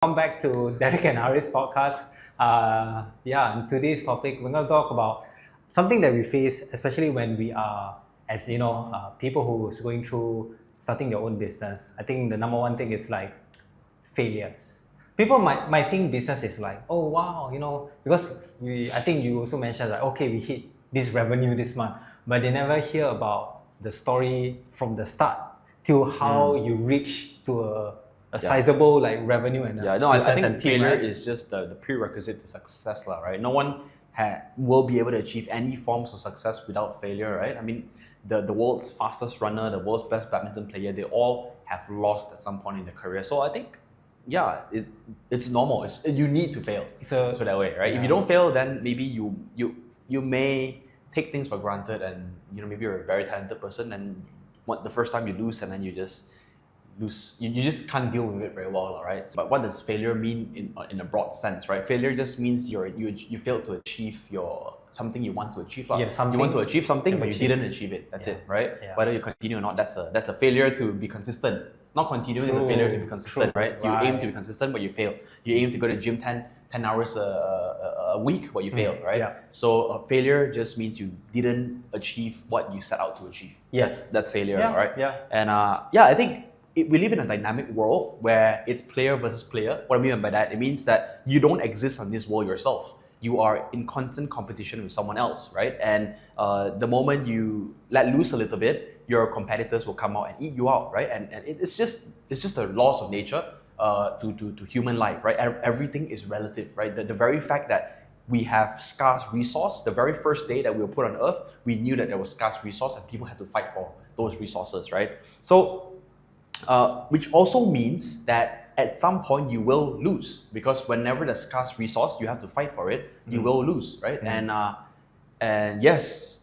Welcome back to Derek and Ari's podcast. And today's topic, we're going to talk about something that we face, especially when we are, as people who's going through starting their own business. I think the number one thing is like failures. People might think business is like, oh wow, because I think you also mentioned like, okay, we hit this revenue this month, but they never hear about the story from the start till how you reach to a sizable like revenue and I think failure is just the prerequisite to success, right? No one will be able to achieve any forms of success without failure, right? I mean, the world's fastest runner, the world's best badminton player, they all have lost at some point in their career. So I think, it's normal. You need to fail. So that way, right? If you don't fail, then maybe you may take things for granted, and maybe you're a very talented person, and the first time you lose, and then you just lose, you just can't deal with it very well, right? But what does failure mean in a broad sense, right? Failure just means you failed to achieve something you want to achieve. You want to achieve something, but you didn't achieve it. That's it, right? Yeah. Whether you continue or not, that's a failure to be consistent. Not continue is a failure to be consistent, right? You aim to be consistent, but you fail. You aim to go to the gym 10 hours a week, but you fail, right? Yeah. So failure just means you didn't achieve what you set out to achieve. Yes. That's failure, right? Yeah. And I think we live in a dynamic world where it's player versus player. What I mean by that, it means that you don't exist on this world yourself. You are in constant competition with someone else, right? And the moment you let loose a little bit, your competitors will come out and eat you out, right? And it's just the laws of nature to human life, right? Everything is relative, right? The very fact that we have scarce resource, the very first day that we were put on earth, we knew that there was scarce resource and people had to fight for those resources, right? So, which also means that at some point you will lose, because whenever there's scarce resource, you have to fight for it, you will lose, right? And yes,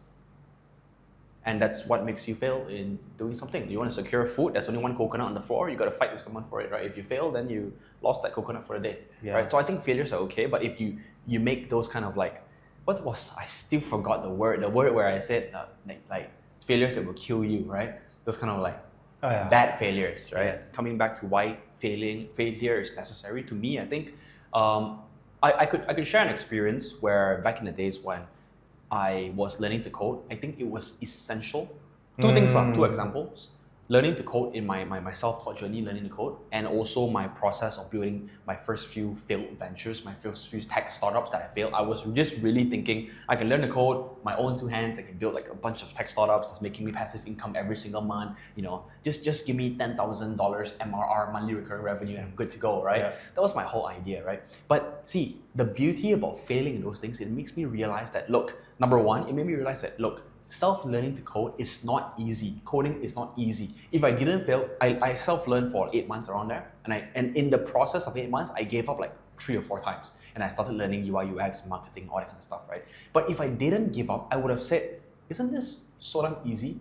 and that's what makes you fail in doing something. You want to secure food, there's only one coconut on the floor, you got to fight with someone for it, right? If you fail, then you lost that coconut for the day, right? So I think failures are okay, but if you make those kind of like, I still forgot the word where I said like failures that will kill you, right? Those kind of like bad failures, right? Yes. Coming back to why failure is necessary to me, I think I could share an experience where back in the days when I was learning to code, I think it was essential. Two examples. Learning to code in my self-taught journey, learning to code, and also my process of building my first few failed ventures, my first few tech startups that I failed. I was just really thinking, I can learn to code, my own two hands, I can build like a bunch of tech startups that's making me passive income every single month, just give me $10,000 MRR, monthly recurring revenue, and I'm good to go, right? Yeah. That was my whole idea, right? But see, the beauty about failing in those things, it makes me realize that, look, number one, it made me realize that, look, self-learning to code is not easy. Coding is not easy. If I didn't fail, I self-learned for 8 months around there. And in the process of 8 months, I gave up like 3 or 4 times. And I started learning UI, UX, marketing, all that kind of stuff, right? But if I didn't give up, I would have said, isn't this so damn easy?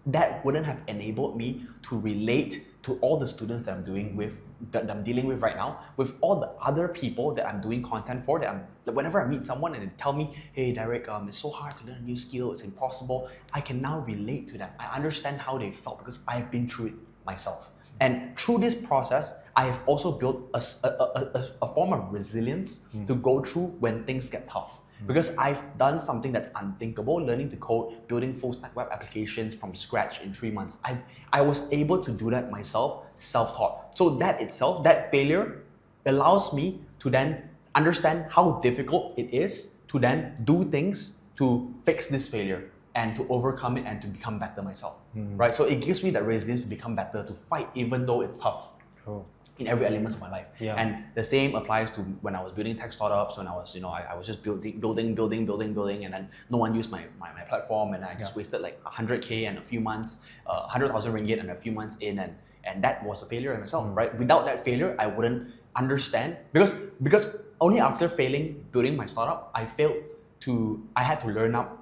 That wouldn't have enabled me to relate to all the students that I'm dealing with right now, with all the other people that I'm doing content for, whenever I meet someone and they tell me, hey Derek, it's so hard to learn a new skill, it's impossible, I can now relate to them. I understand how they felt because I've been through it myself. And through this process, I have also built a form of resilience to go through when things get tough. Because I've done something that's unthinkable, learning to code, building full stack web applications from scratch in 3 months. I was able to do that myself, self-taught. So that itself, that failure allows me to then understand how difficult it is to then do things to fix this failure and to overcome it and to become better myself, right? So it gives me that resilience to become better, to fight even though it's tough. True. In every element of my life. Yeah. And the same applies to when I was building tech startups, when I was, I was just building, and then no one used my platform, and I just wasted like 100K and a few months, 100,000 ringgit and a few months in, and that was a failure in myself, right? Without that failure, I wouldn't understand, because only after failing building my startup, I had to learn up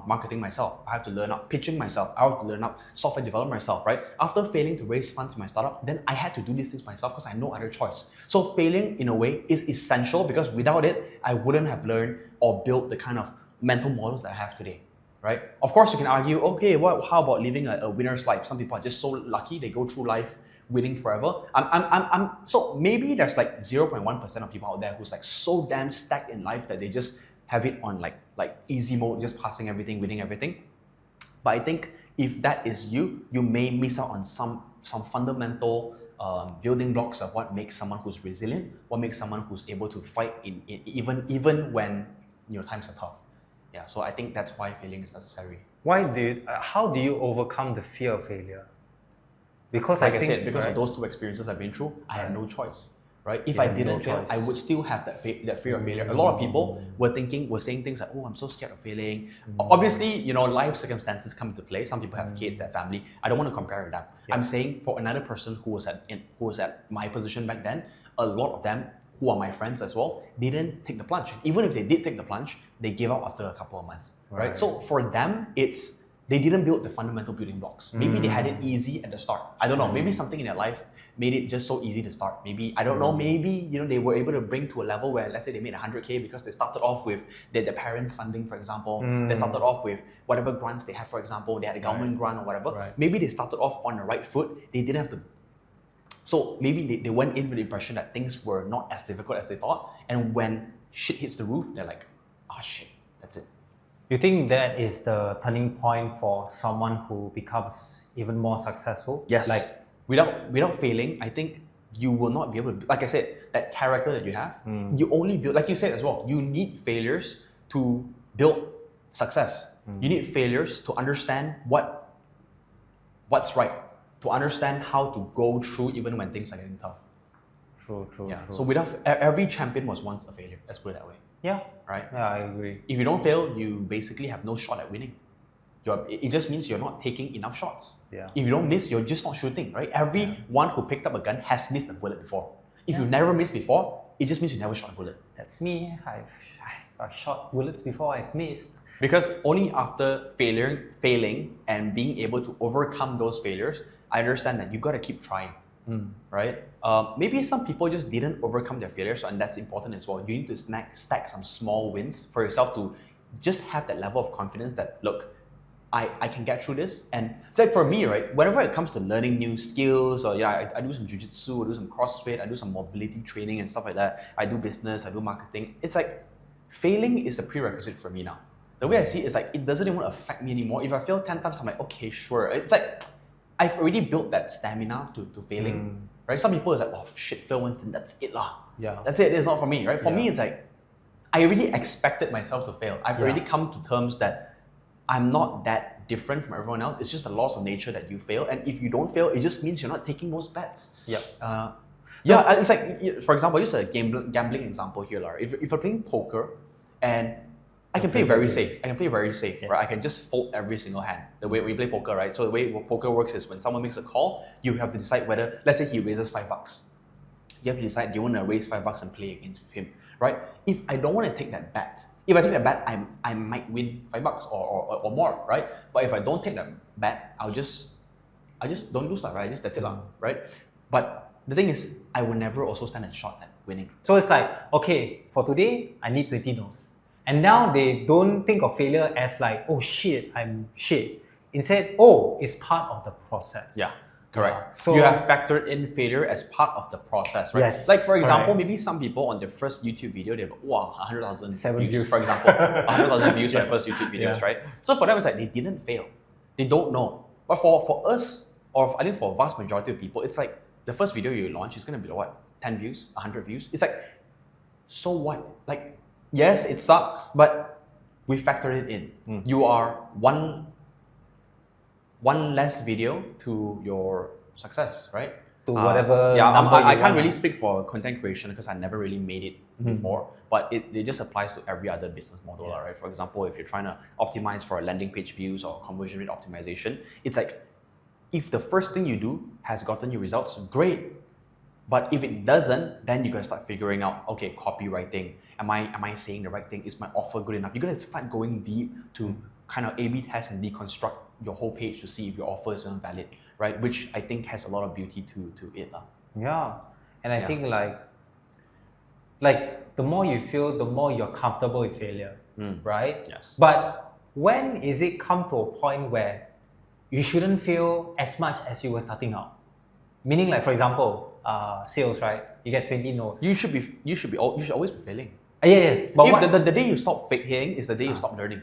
marketing myself. I have to learn up pitching myself. I have to learn up software development myself, right? After failing to raise funds in my startup, then I had to do these things myself because I had no other choice. So failing in a way is essential, because without it, I wouldn't have learned or built the kind of mental models that I have today, right? Of course, you can argue, okay, how about living a winner's life? Some people are just so lucky, they go through life winning forever. So maybe there's like 0.1% of people out there who's like so damn stacked in life that they just have it on like easy mode, just passing everything, winning everything. But I think if that is you, you may miss out on some fundamental building blocks of what makes someone who's resilient, what makes someone who's able to fight in even when times are tough. Yeah, so I think that's why failing is necessary. How do you overcome the fear of failure? Because Like I think, said, because right? of those two experiences I've been through, I had no choice. Right? If You I had didn't no fail, choice. I would still have that fear of failure. A lot of people were saying things like, "Oh, I'm so scared of failing." Obviously, life circumstances come into play. Some people have kids, their family. I don't want to compare with them. Yeah. I'm saying for another person who was at my position back then, a lot of them who are my friends as well, didn't take the plunge. Even if they did take the plunge, they gave up after a couple of months. Right? So for them, they didn't build the fundamental building blocks. Maybe they had it easy at the start. I don't know. Maybe something in their life made it just so easy to start. Maybe, I don't know, maybe they were able to bring to a level where, let's say they made 100K because they started off with their parents' funding, for example. They started off with whatever grants they have, for example. They had a government grant or whatever. Right. Maybe they started off on the right foot. They didn't have to. So maybe they went in with the impression that things were not as difficult as they thought. And when shit hits the roof, they're like, oh shit, that's it. You think that is the turning point for someone who becomes even more successful? Yes. Like, without failing, I think you will not be able to, like I said, that character that you have, you only build, like you said as well, you need failures to build success. You need failures to understand what's right, to understand how to go through even when things are getting tough. True. So every champion was once a failure, let's put it that way. Yeah. Right? Yeah, I agree. If you don't fail, you basically have no shot at winning. It just means you're not taking enough shots. Yeah. If you don't miss, you're just not shooting, right? Everyone who picked up a gun has missed a bullet before. If you've never missed before, it just means you never shot a bullet. That's me. I've shot bullets before, I've missed. Because only after failing and being able to overcome those failures, I understand that you got to keep trying, right? Maybe some people just didn't overcome their failures, and that's important as well. You need to stack some small wins for yourself to just have that level of confidence that, look, I can get through this. And it's like for me, right, whenever it comes to learning new skills, or I do some jiu-jitsu, I do some CrossFit, I do some mobility training and stuff like that. I do business, I do marketing. It's like failing is a prerequisite for me now. The way I see it is like, it doesn't even affect me anymore. If I fail 10 times, I'm like, okay, sure. It's like, I've already built that stamina to failing, right? Some people is like, oh shit, fail once, and that's it lah. Yeah. That's it, it's not for me, right? For me, it's like, I already expected myself to fail. I've already come to terms that I'm not that different from everyone else. It's just a laws of nature that you fail. And if you don't fail, it just means you're not taking those bets. It's like, for example, use a gambling example here, Lara. If you're playing poker, and I can play very safe. Yes. Right? I can just fold every single hand. The way we play poker, right? So the way poker works is when someone makes a call, you have to decide whether, let's say he raises $5. You have to decide, do you want to raise $5 and play against him, right? If I don't want to take that bet, if I take that bet, I might win $5 or more, right? But if I don't take that bet, I just don't lose that, right? That's it, right? But the thing is, I will never also stand a shot at winning. So it's like, okay, for today, I need 20 no's. And now they don't think of failure as like, oh shit, I'm shit. Instead, oh, it's part of the process. Yeah, correct. So you have factored in failure as part of the process, right? Yes, Like for example, correct. maybe some people on their first YouTube video, they've got, wow, 100,000 7 views. for example. 100,000 views on their first YouTube videos, Yeah. right? So for them, it's like they didn't fail. They don't know. But for us, or I think for a vast majority of people, it's like the first video you launch is going to be what? 10 views, 100 views? It's like, so what? Like, yes, it sucks, but we factored it in. You are one less video to your success, right? To whatever Yeah, number I you can't want. really speak for content creation because I never really made it before, but it just applies to every other business model, right? For example, if you're trying to optimize for landing page views or conversion rate optimization, it's like, if the first thing you do has gotten you results, great. But if it doesn't, then you gotta start figuring out, okay, copywriting. Am I saying the right thing? Is my offer good enough? You gotta start going deep to kind of A/B test and deconstruct your whole page to see if your offer is even valid, right? Which I think has a lot of beauty to it. Yeah. And I think like the more you fail, the more you're comfortable with failure, right? Yes. But when is it come to a point where you shouldn't fail as much as you were starting out? Meaning, like for example, sales, right? You get 20 no's. You should always be failing. Yes, but If what, the day you stop failing is the day you stop learning.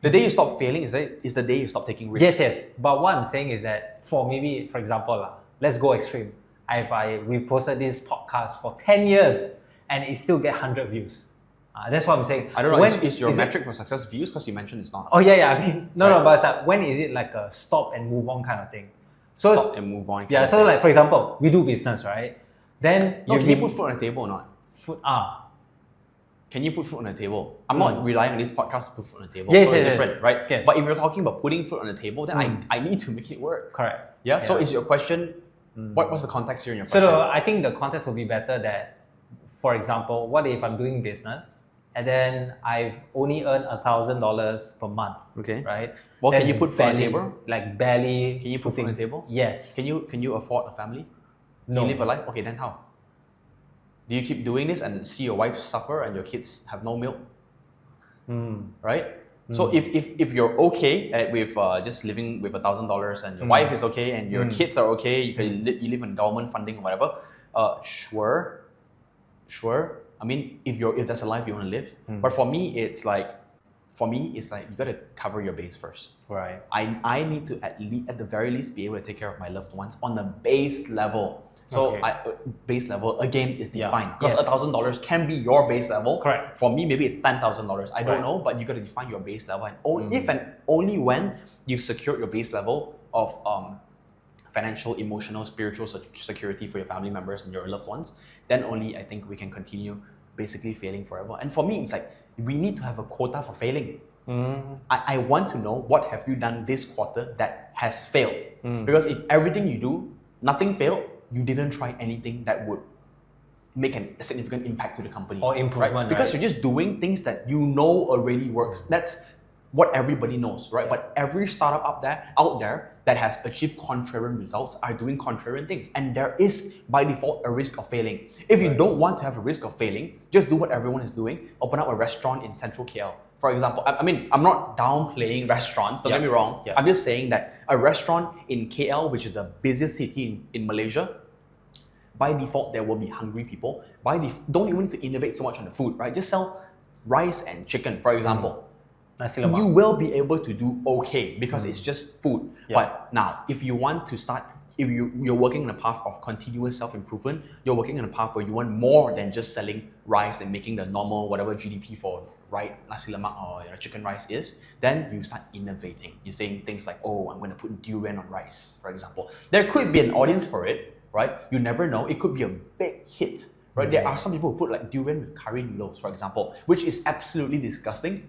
The day you stop failing is the day you stop taking risks. yes. But what I'm saying is that for example, let's go extreme. We posted this podcast for 10 years and it still get 100 views. That's what I'm saying. I don't know. Is your metric for success views? Because you mentioned it's not. Oh yeah. I mean, no, Right. but it's like, when is it like a stop and move on kind of thing? So Stop and move on. yeah. So like for example, we do business, right? Then Can you put food on the table or not? food. Can you put food on the table? I'm not relying on this podcast to put food on the table. Yes, so it's yes, different, yes. right? Yes. But if you're talking about putting food on the table, then I need to make it work. Correct. Yeah. So is your question? What's the context here in your So question? I think the context would be better that, for example, what if I'm doing business and then I've only earned $1,000 per month, Okay. right? Well, can That's you put food on the barely- table? Like barely. Can you put food on the table? Yes. Can you afford a family? Can No. you live a life? Okay, then how? Do you keep doing this and see your wife suffer and your kids have no milk? Right? So if you're okay with just living with $1,000 and your wife is okay and your kids are okay, you live on government funding or whatever, sure. I mean, if that's a life you want to live, but for me it's like you gotta cover your base first. Right. I need to at the very least be able to take care of my loved ones on the base level. So Okay. base level again is defined because Yes. $1,000 can be your base level. Correct. For me, maybe it's $10,000. I don't Right. know, but you got to define your base level, and if and only when you've secured your base level of financial, emotional, spiritual security for your family members and your loved ones, then only I think we can continue basically failing forever. And for me, it's like we need to have a quota for failing. I want to know what have you done this quarter that has failed. Because if everything you do, nothing failed, you didn't try anything that would make a significant impact to the company. Or improvement, Because right? you're just doing things that you know already works. That's what everybody knows, right? But every startup out there that has achieved contrarian results are doing contrarian things. And there is, by default, a risk of failing. If you don't want to have a risk of failing, just do what everyone is doing. Open up a restaurant in central KL. For example, I mean, I'm not downplaying restaurants, don't get me wrong. Yeah. I'm just saying that a restaurant in KL, which is the busiest city in Malaysia, by default, there will be hungry people. Don't even need to innovate so much on the food, right? Just sell rice and chicken, for example. Nasi lemak. You will be able to do okay because it's just food. Yeah. But now, if you want to start, if you're working on a path of continuous self-improvement, you're working on a path where you want more than just selling rice and making the normal whatever GDP for nasi lemak or chicken rice is, then you start innovating. You're saying things like, oh, I'm going to put durian on rice, for example. There could be an audience for it, right? You never know. It could be a big hit, right? There are some people who put like durian with curry noodles, for example, which is absolutely disgusting,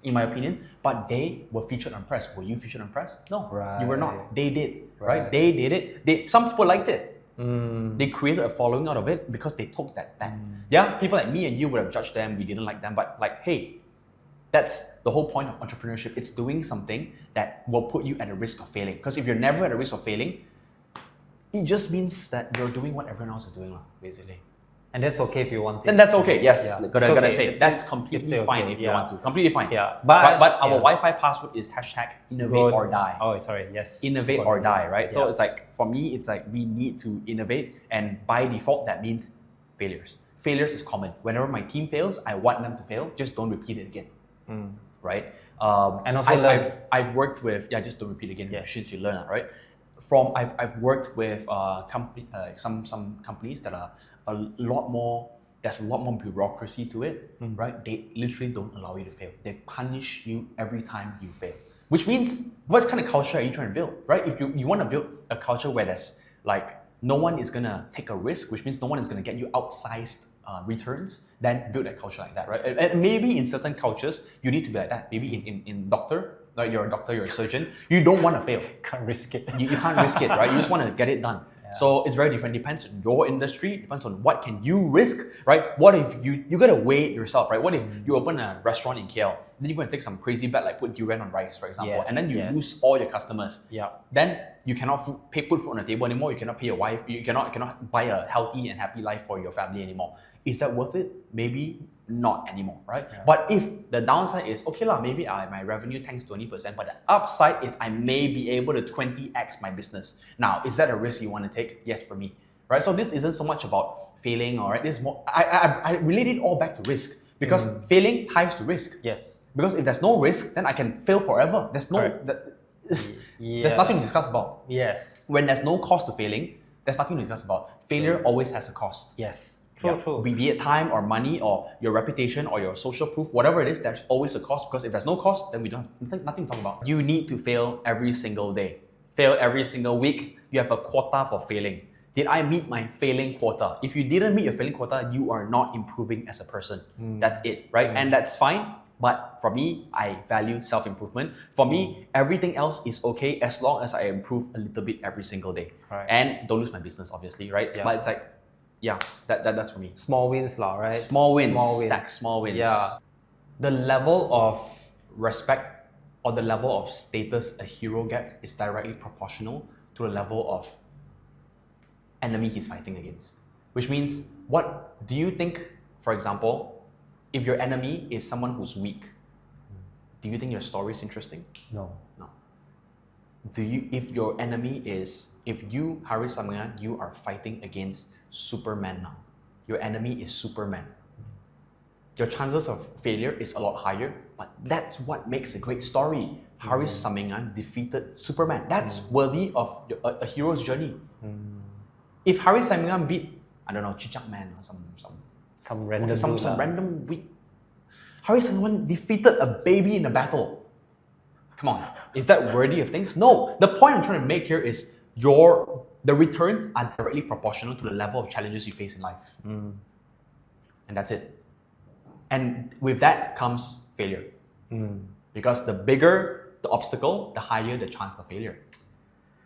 in my opinion, but they were featured on press. Were you featured on press? No, you were not. They did, right? They did it. Some people liked it. They created a following out of it because they took that. Yeah, people like me and you would have judged them. We didn't like them, but like, hey, that's the whole point of entrepreneurship. It's doing something that will put you at a risk of failing. Because if you're never at a risk of failing, it just means that you're doing what everyone else is doing, basically. And that's okay if you want it. And that's okay. Yes, Yeah. gotta It's okay. say It's- that's it's completely okay. fine if you Yeah. want to. Completely fine. Yeah. But our yeah. Wi-Fi password is #innovate or die. Oh, sorry. Yes. Innovate or die, right? So Yeah. it's like, for me, it's like we need to innovate, and by default, that means failures. Failures is common. Whenever my team fails, I want them to fail. Just don't repeat it again, right? And also learn. I've worked with just don't repeat again. Yes. Since you learn that, right? I've worked with some companies that are a lot more. There's a lot more bureaucracy to it, right? They literally don't allow you to fail. They punish you every time you fail. Which means, what kind of culture are you trying to build, right? If you want to build a culture where there's like no one is gonna take a risk, which means no one is gonna get you outsized returns, then build a culture like that, right? And maybe in certain cultures you need to be like that. Maybe in doctor, like you're a doctor, you're a surgeon, you don't want to fail. Can't risk it. You can't risk it, right? You just want to get it done. So it's very different. Depends on your industry. Depends on what can you risk, right? What if you gotta weigh it yourself, right? What if you open a restaurant in KL, then you're gonna take some crazy bet like put durian on rice, for example, and then you lose all your customers. Yeah. Then you cannot put food on the table anymore. You cannot pay your wife. You cannot buy a healthy and happy life for your family anymore. Is that worth it? Maybe not anymore, right? Yeah. But if the downside is okay lah, maybe my revenue tanks 20%, but the upside is I may be able to 20x my business. Now, is that a risk you want to take? Yes, for me, right? So this isn't so much about failing, all right? This is more. I relate it all back to risk because failing ties to risk. Yes. Because if there's no risk, then I can fail forever. There's no. There's nothing to discuss about. Yes. When there's no cost to failing, there's nothing to discuss about. Failure always has a cost. Yes. True. Be it time or money or your reputation or your social proof, whatever it is, there's always a cost because if there's no cost, then we don't have nothing to talk about. You need to fail every single day. Fail every single week. You have a quota for failing. Did I meet my failing quota? If you didn't meet your failing quota, you are not improving as a person. That's it, right? And that's fine. But for me, I value self-improvement. For me, everything else is okay as long as I improve a little bit every single day. Right. And don't lose my business, obviously, right? Yeah. But it's like, yeah, that's for me. Small wins lah, right? Small wins. Stack small wins. Yeah. The level of respect or the level of status a hero gets is directly proportional to the level of enemy he's fighting against. Which means, what do you think, for example, if your enemy is someone who's weak, do you think your story is interesting? No. If your enemy is, if you, Haris Samangan, you are fighting against Superman now, your enemy is Superman, your chances of failure is a lot higher, but that's what makes a great story. Haris Samangan defeated Superman. That's worthy of a hero's journey. If Haris Samangan beat, I don't know, Chichak Man or some random weak, Haris Samangan defeated a baby in a battle. Come on, is that worthy of things? No. The point I'm trying to make here is the returns are directly proportional to the level of challenges you face in life. And that's it. And with that comes failure. Because the bigger the obstacle, the higher the chance of failure.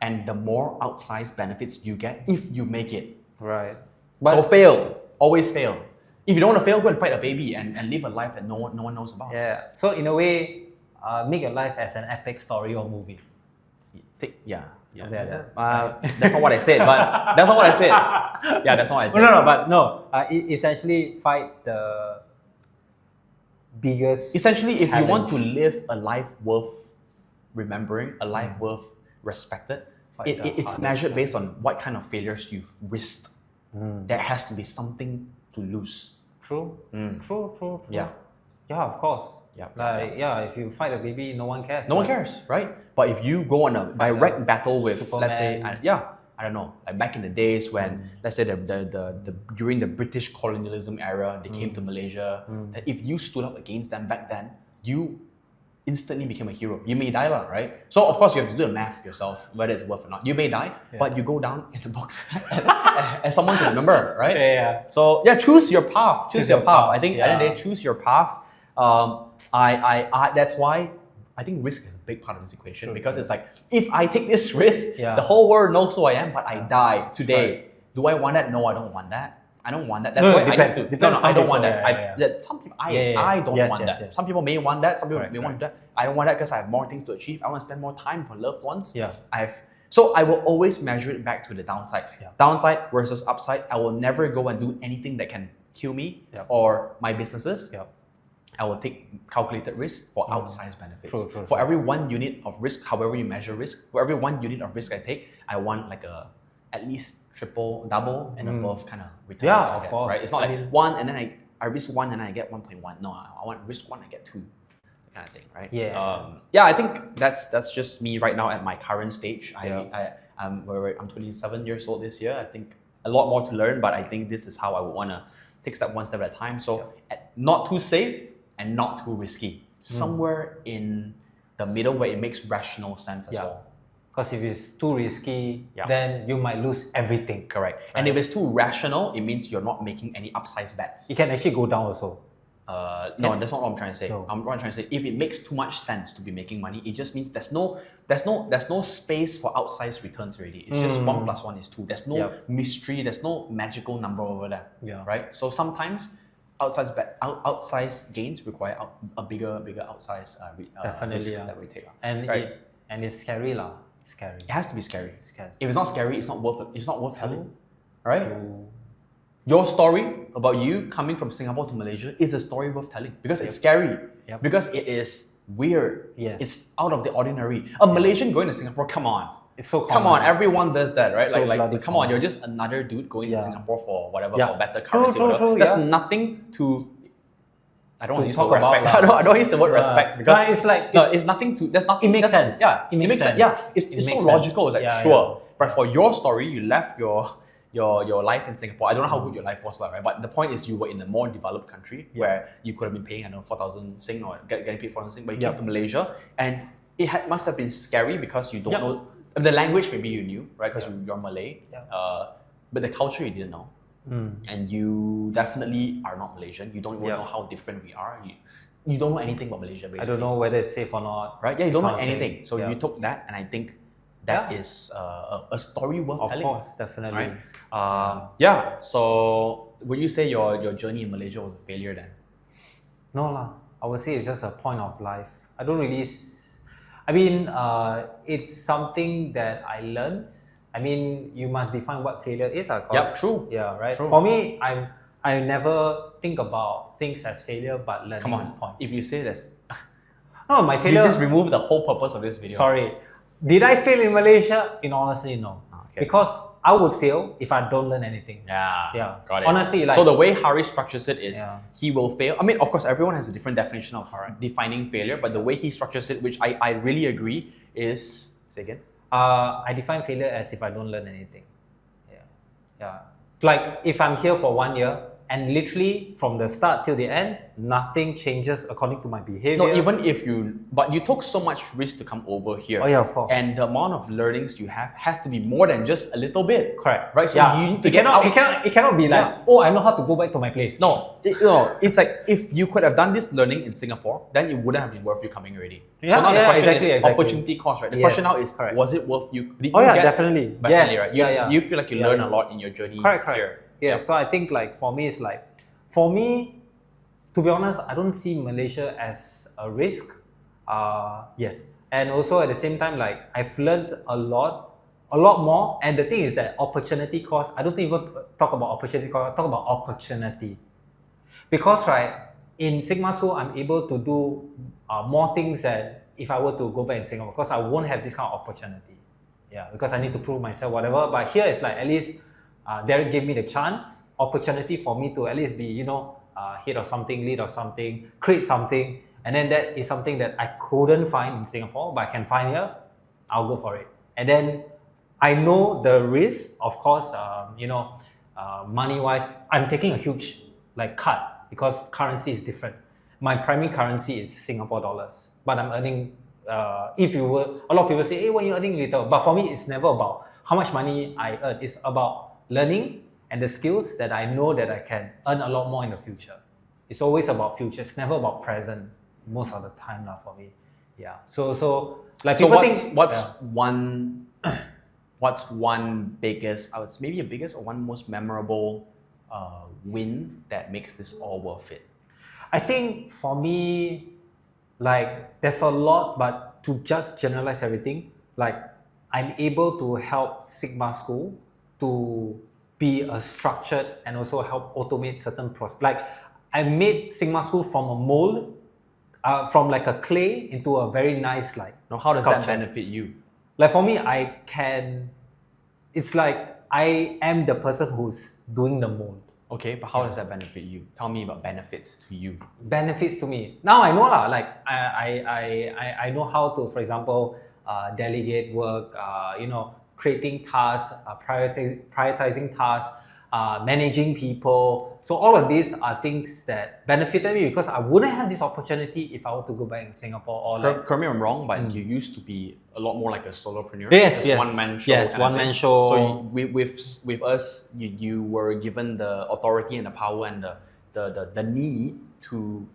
And the more outsized benefits you get if you make it. Right. So fail. Always fail. If you don't want to fail, go and fight a baby and live a life that no one knows about. Yeah. So in a way, make your life as an epic story or movie. That's not what I said, but that's not what I said. Yeah, that's not what I said. No. Essentially, fight the biggest. Essentially, if you want to challenge. live a life worth remembering, a life worth respected, it's measured based on what kind of failures you've risked. There has to be something to lose. True. Yeah. Yeah, of course. Yeah. If you fight a baby, no one cares. No one cares, right? But if you go on a direct battle with, Superman. let's say, I don't know, like back in the days when, let's say, during the British colonialism era, they came to Malaysia. That if you stood up against them back then, you instantly became a hero. You may die, right? So of course you have to do the math yourself, whether it's worth or not. You may die, but you go down in the box as someone to remember, right? Yeah. So choose your path. Choose your path. I think Yeah. at the end of the day, choose your path. That's why I think risk is a big part of this equation because it's like, if I take this risk, the whole world knows who I am, but I die today. Right. Do I want that? No, I don't want that. I don't want that. That's why depends. I need to. I don't want that. Yeah. Some people, I don't want that. Yes. Some people may want that. Some people may want that. I don't want that because I have more things to achieve. I want to spend more time with my loved ones. Yeah. So I will always measure it back to the downside. Yeah. Downside versus upside. I will never go and do anything that can kill me or my businesses. Yeah. I will take calculated risk for outsized benefits. True. For every 1 unit of risk, however you measure risk, for every 1 unit of risk I take, I want like at least triple, double, and above kind of returns. Yeah, that I of get, course. right? It's not like one and then I risk one and I get 1.1. No, I want risk one, I get 2. That kind of thing, right? Yeah. I think that's just me right now at my current stage. I'm 27 years old this year. I think a lot more to learn, but I think this is how I would want to take step one step at a time. So not too safe and not too risky. Somewhere in the middle where it makes rational sense as well. Because if it's too risky, then you might lose everything. Correct. Right. And if it's too rational, it means you're not making any upside bets. It can actually go down also. No, that's not what I'm trying to say. No. I'm trying to say if it makes too much sense to be making money, it just means there's no space for outsized returns already. It's just 1 + 1 is 2. There's no mystery. There's no magical number over there. Yeah. Right. So sometimes outsized gains require a bigger outsized Definitely, risk that we take. And it's scary lah. scary. It has to be scary. Scary. If it's not scary, it's not worth telling, True. right? True. Your story about you coming from Singapore to Malaysia is a story worth telling because it's scary, Yep. because it is weird. Yes. It's out of the ordinary. A Malaysian going to Singapore, come on. It's so common. Come on, everyone does that, right? So like bloody come on, common. you're just another dude going to Yeah. Singapore for whatever, Yeah. for better True, currency. true, whatever. true, There's yeah. nothing to. I don't want to use the talk word about respect. lah. I don't use the word respect because Nah, it's like it's nothing to. There's nothing. It makes that's- sense. Yeah, It makes sense. Yeah, it's It so makes logical. sense. It's like Yeah, sure, yeah. but for your story, you left your life in Singapore. I don't know how good your life was like, right? But the point is, you were in a more developed country where you could have been paying, I don't know, 4,000 Sing or getting paid 4,000 Sing, but you came to Malaysia and it must have been scary because you don't Yep. know the language. Maybe you knew, right? Because you're Malay, Yep. but the culture you didn't know. And you definitely are not Malaysian. You don't even Yeah. know how different we are. You don't know anything about Malaysia, basically. I don't know whether it's safe or not. Right? Yeah, you don't know Kind of thing. anything. So Yeah. you took that, and I think that is a story worth Of telling. course, definitely. Right? Yeah. So would you say your journey in Malaysia was a failure then? No lah. I would say it's just a point of life. I don't really. I mean, it's something that I learned. I mean, you must define what failure is, of course. Yep, true. Yeah, right. True. For me, I never think about things as failure, but learning Come on. points. If you say this, No, my you failure. just remove the whole purpose of this video. Sorry. Did I fail in Malaysia? In honesty, no. Okay. Because I would fail if I don't learn anything. Yeah. Yeah. Got it. Honestly, like. so the way Hari structures it is Yeah. he will fail. I mean, of course, everyone has a different definition of defining failure, but the way he structures it, which I really agree, is say again. I define failure as if I don't learn anything. Yeah. Like if I'm here for 1 year and literally from the start till the end, nothing changes according to my behavior. No, even if but you took so much risk to come over here. Oh yeah, of course. And the amount of learnings you have has to be more than just a little bit. Correct. Right? So yeah. you need to it get cannot, out. It cannot be like, Yeah. oh, I know how to go back to my place. No, it's like if you could have done this learning in Singapore, then it wouldn't have been worth you coming already. Yeah, so now the yeah, question exactly, is exactly. opportunity cost, right? The Yes, question now is, correct. was it worth you? Did Oh you yeah, get, definitely. definitely, Yes. right? You, yeah. you feel like you Yeah, learn yeah. a lot in your journey Correct. here. Yeah, so I think like for me, it's like, for me, to be honest, I don't see Malaysia as a risk. Yes. And also at the same time, like I've learned a lot more. And the thing is that opportunity cost, I don't even talk about opportunity cost, I talk about opportunity. Because right, in Sigma School, I'm able to do more things than if I were to go back in Singapore, because I won't have this kind of opportunity. Yeah, because I need to prove myself, whatever. But here it's like, at least Derek gave me the chance, opportunity for me to at least be, head of something, lead of something, create something. And then that is something that I couldn't find in Singapore, but I can find here, I'll go for it. And then I know the risk, of course, money-wise, I'm taking a huge cut because currency is different. My primary currency is Singapore dollars, but I'm earning, a lot of people say, hey, when you're earning little, but for me, it's never about how much money I earn. It's about learning and the skills that I know that I can earn a lot more in the future. It's always about future. It's never about present most of the time for me. Yeah. So people think what's one biggest, maybe a biggest or one most memorable win that makes this all worth it? I think for me, there's a lot, but to just generalize everything, I'm able to help Sigma School to be a structured and also help automate certain process. I made Sigma School from a mold, from a clay into a very nice Now, how does sculpture. that benefit you? For me, it's like I am the person who's doing the mold. Okay, but how does that benefit you? Tell me about benefits to you. Benefits to me. Now I know I know how to, for example, delegate work, creating tasks, prioritizing tasks, managing people. So all of these are things that benefited me because I wouldn't have this opportunity if I were to go back in Singapore or Correct me if I'm wrong, but you used to be a lot more like a solopreneur. Yes, yes. One-man show. Yes, kind of one-man thing. show. So with us, you were given the authority and the power and the need to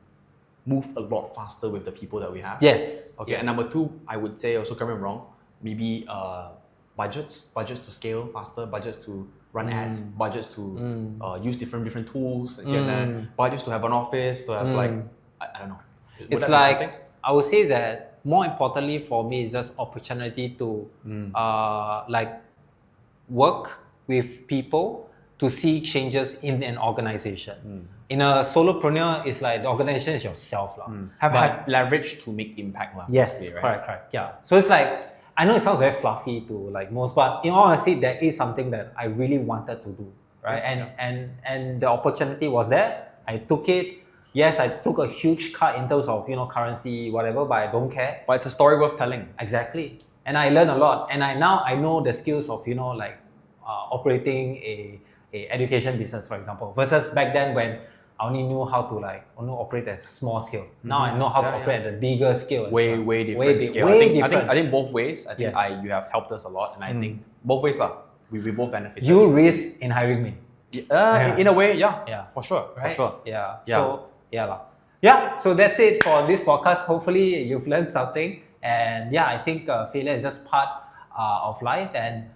move a lot faster with the people that we have. Yes. Okay, Yes. and number two, I would say, also correct me if I'm wrong, maybe budgets to scale faster, budgets to run ads, budgets to use different tools here and there, budgets to have an office, to have I don't know. Would It's that be something? I would say that more importantly for me is just opportunity to like work with people to see changes in an organization. In a solopreneur, it's like the organization is yourself. Have leverage to make impact. Yes, basically, right? correct. Yeah. So it's like, I know it sounds very fluffy to like most, but in all honesty, that is something that I really wanted to do, right? And the opportunity was there. I took it. Yes, I took a huge cut in terms of currency, whatever, but I don't care. But it's a story worth telling. Exactly. And I learned a lot. And now I know the skills of operating a education business, for example, versus back then when I only knew how to operate at a small scale. Now I know how to operate at a bigger scale. Way different scale. I think both ways. I think you have helped us a lot, and I think both ways we both benefited. You risk in hiring me. In a way, for sure, Right? for sure. Yeah. Yeah. So so that's it for this podcast. Hopefully you've learned something, and I think failure is just part of life, and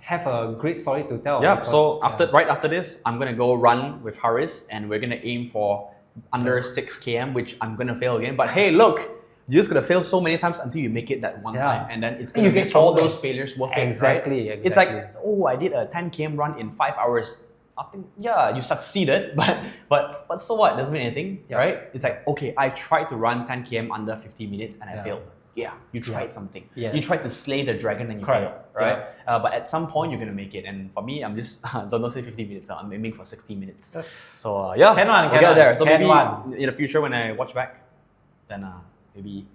have a great story to tell. Yeah. Because, So right after this, I'm gonna go run with Haris, and we're gonna aim for under 6 km, which I'm gonna fail again. But hey, look, you're just gonna fail so many times until you make it that one time, and then it's gonna You get make all stronger. those failures worth it. Exactly. Right? It's like, oh, I did a 10 km run in 5 hours. Nothing. Yeah, you succeeded, but so what? Doesn't mean anything, right? It's like, okay, I tried to run 10 km under 50 minutes and I failed. Yeah, you tried something. Yes. You tried to slay the dragon and you failed, right? But at some point you're gonna make it. And for me, I'm just don't say 50 minutes. I'm aiming for 60 minutes. So Can we'll get there. So Can maybe one. in the future when I watch back, then maybe